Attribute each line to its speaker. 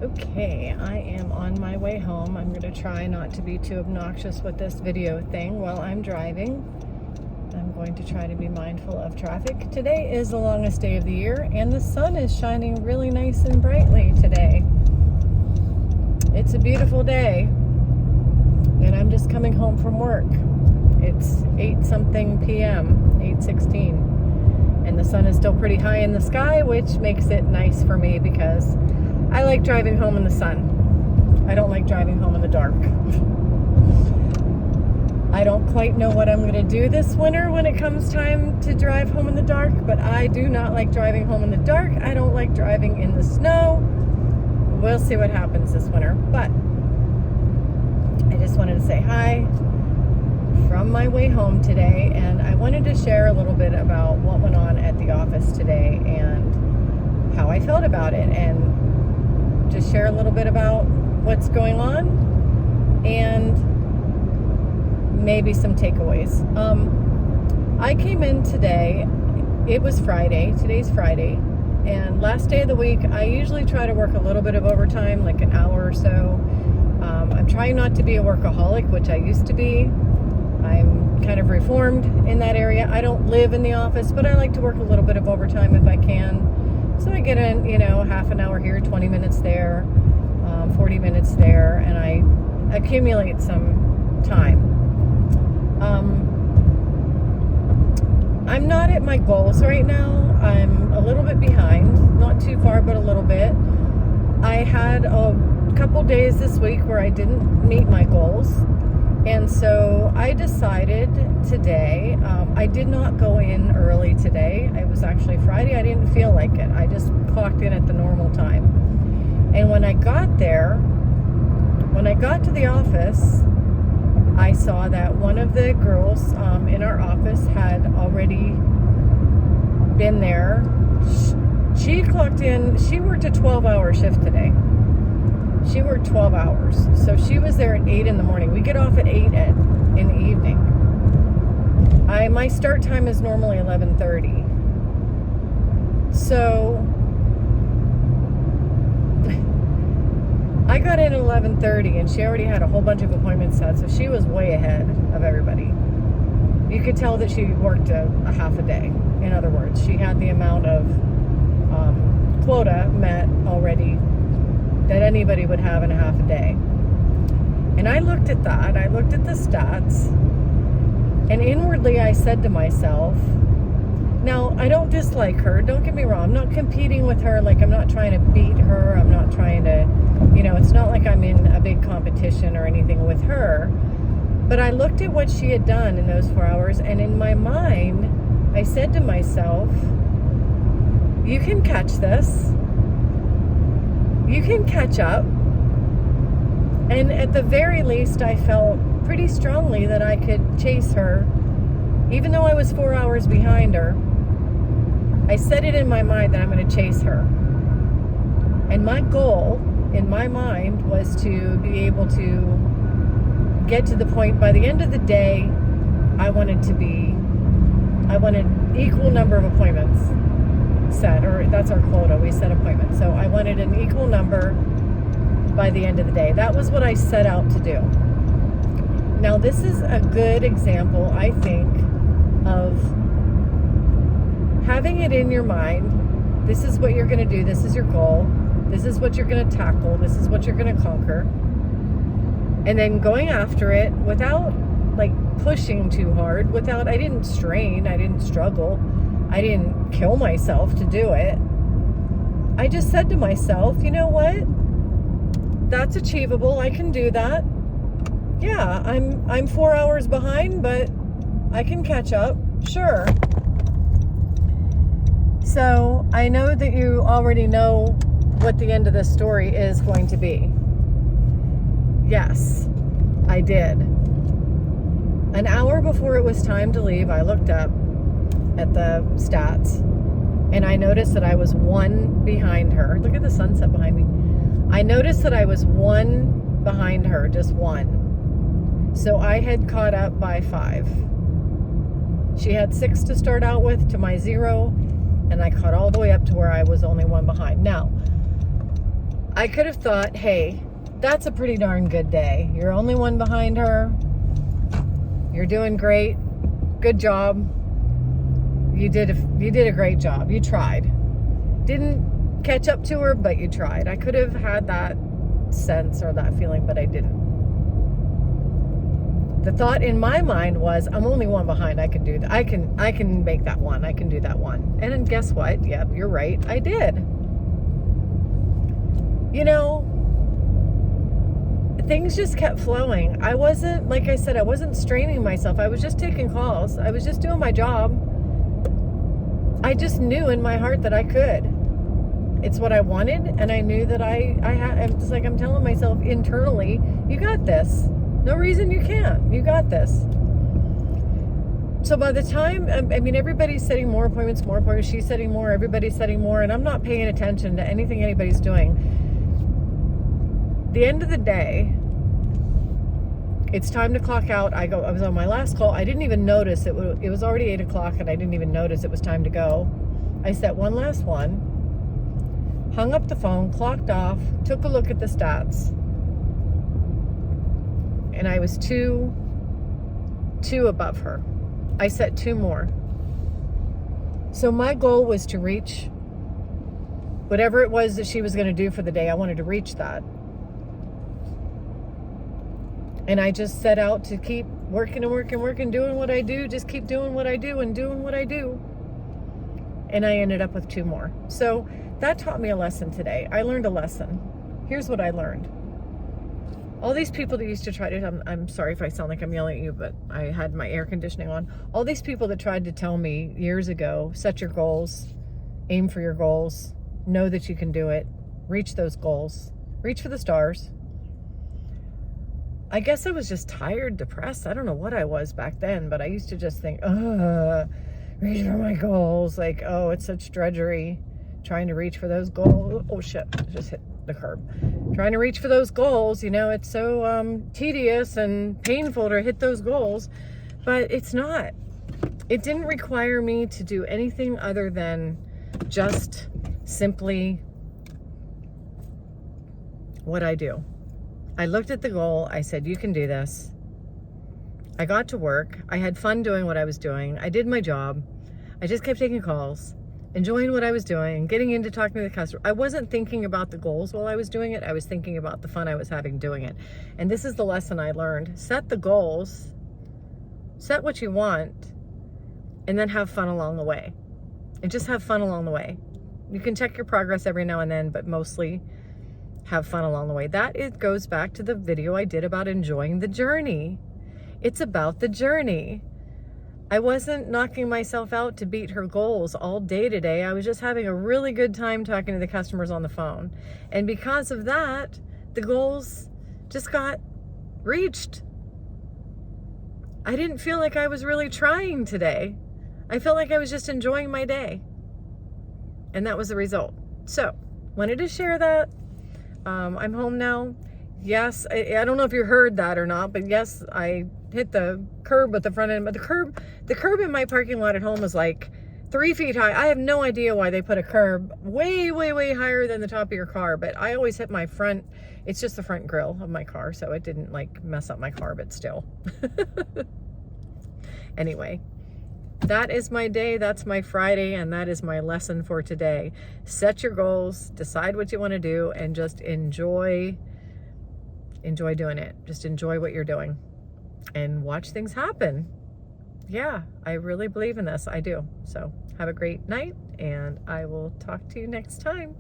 Speaker 1: Okay, I am on my way home. I'm going to try not to be too obnoxious with this video thing while I'm driving. I'm going to try to be mindful of traffic. Today is the longest day of the year, and the sun is shining really nice and brightly today. It's a beautiful day, and I'm just coming home from work. It's 8-something p.m., 8:16, and the sun is still pretty high in the sky, which makes it nice for me because I like driving home in the sun. I don't like driving home in the dark. I don't quite know what I'm going to do this winter when it comes time to drive home in the dark, but I do not like driving home in the dark. I don't like driving in the snow. We'll see what happens this winter, but I just wanted to say hi from my way home today, and I wanted to share a little bit about what went on at the office today and how I felt about it, and just share a little bit about what's going on and maybe some takeaways. I came in today, it was Friday, today's Friday, and last day of the week I usually try to work a little bit of overtime, like an hour or so. I'm trying not to be a workaholic, which I used to be. I'm kind of reformed in that area. I don't live in the office, but I like to work a little bit of overtime if I can. So I get in, half an hour here, 20 minutes there, 40 minutes there, and I accumulate some time. I'm not at my goals right now. I'm a little bit behind, not too far, but a little bit. I had a couple days this week where I didn't meet my goals. And so I decided today, I did not go in early today. It was actually Friday. I didn't feel like it. I just clocked in at the normal time. And when I got there, when I got to the office, I saw that one of the girls in our office had already been there. She clocked in. She worked a 12-hour shift today. She worked 12 hours. So she was there at 8 in the morning. We get off at 8 in the evening. My start time is normally 11:30. So I got in at 11:30 and she already had a whole bunch of appointments set. So she was way ahead of everybody. You could tell that she worked a half a day. In other words, she had the amount of quota met already that anybody would have in a half a day. And I looked at that, I looked at the stats, and inwardly I said to myself, now I don't dislike her, don't get me wrong, I'm not competing with her, like I'm not trying to beat her, I'm not trying to, it's not like I'm in a big competition or anything with her, but I looked at what she had done in those 4 hours, and in my mind, I said to myself, you can catch this. You can catch up. And at the very least, I felt pretty strongly that I could chase her. Even though I was 4 hours behind her, I set it in my mind that I'm going to chase her. And my goal in my mind was to be able to get to the point by the end of the day, I wanted equal number of appointments set, or that's our quota, we set appointments. So I wanted an equal number by the end of the day. That was what I set out to do. Now this is a good example, I think, of having it in your mind. This is what you're going to do. This is your goal. This is what you're going to tackle. This is what you're going to conquer. And then going after it without pushing too hard, I didn't strain, I didn't struggle. I didn't kill myself to do it. I just said to myself, you know what? That's achievable. I can do that. Yeah, I'm 4 hours behind, but I can catch up. Sure. So I know that you already know what the end of this story is going to be. Yes, I did. An hour before it was time to leave, I looked up at the stats, and I noticed that I was 1 behind her. Look at the sunset behind me. I noticed that I was 1 behind her, just 1. So I had caught up by 5. She had 6 to start out with to my 0, and I caught all the way up to where I was only 1 behind. Now, I could have thought, hey, that's a pretty darn good day. You're only one behind her. You're doing great. Good job. You did a great job. You tried. Didn't catch up to her, but you tried. I could have had that sense or that feeling, but I didn't. The thought in my mind was, I'm only one behind. I can do that. I can make that one. I can do that one. And then guess what? Yep, you're right. I did. You know, things just kept flowing. I wasn't, like I said, I wasn't straining myself. I was just taking calls. I was just doing my job. I just knew in my heart that I could. It's what I wanted, and I knew that I had. I'm just like, I'm telling myself internally, you got this. No reason you can't. You got this. So by the time, I mean, everybody's setting more appointments. She's setting more. Everybody's setting more, and I'm not paying attention to anything anybody's doing. The end of the day, it's time to clock out. I was on my last call. I didn't even notice it was already 8 o'clock, and I didn't even notice it was time to go. I set one last one, hung up the phone, clocked off, took a look at the stats, and I was two above her. I set 2 more. So my goal was to reach whatever it was that she was going to do for the day. I wanted to reach that. And I just set out to keep working, doing what I do, just keep doing what I do and doing what I do. And I ended up with 2 more. So that taught me a lesson today. I learned a lesson. Here's what I learned. All these people that used to try to, I'm sorry if I sound like I'm yelling at you, but I had my air conditioning on. All these people that tried to tell me years ago, set your goals, aim for your goals, know that you can do it, reach those goals, reach for the stars. I guess I was just tired, depressed. I don't know what I was back then, but I used to just think, reach for my goals. Like, oh, it's such drudgery trying to reach for those goals. Oh shit, I just hit the curb. Trying to reach for those goals, you know, it's so tedious and painful to hit those goals, but it's not. It didn't require me to do anything other than just simply what I do. I looked at the goal. I said, you can do this. I got to work. I had fun doing what I was doing. I did my job. I just kept taking calls, enjoying what I was doing, getting into talking to the customer. I wasn't thinking about the goals while I was doing it. I was thinking about the fun I was having doing it. And this is the lesson I learned. Set the goals, set what you want, and then have fun along the way. And just have fun along the way. You can check your progress every now and then, but mostly have fun along the way. It goes back to the video I did about enjoying the journey. It's about the journey. I wasn't knocking myself out to beat her goals all day today. I was just having a really good time talking to the customers on the phone. And because of that, the goals just got reached. I didn't feel like I was really trying today. I felt like I was just enjoying my day. And that was the result. So, wanted to share that. I'm home now. Yes, I don't know if you heard that or not, but yes, I hit the curb at the front end. But the curb in my parking lot at home is like 3 feet high. I have no idea why they put a curb way, way, way higher than the top of your car. But I always hit my front. It's just the front grill of my car, so it didn't like mess up my car, but still. Anyway. That is my day, that's my Friday, and that is my lesson for today. Set your goals, decide what you want to do, and just enjoy doing it. Just enjoy what you're doing and watch things happen. Yeah, I really believe in this. I do. So have a great night, and I will talk to you next time.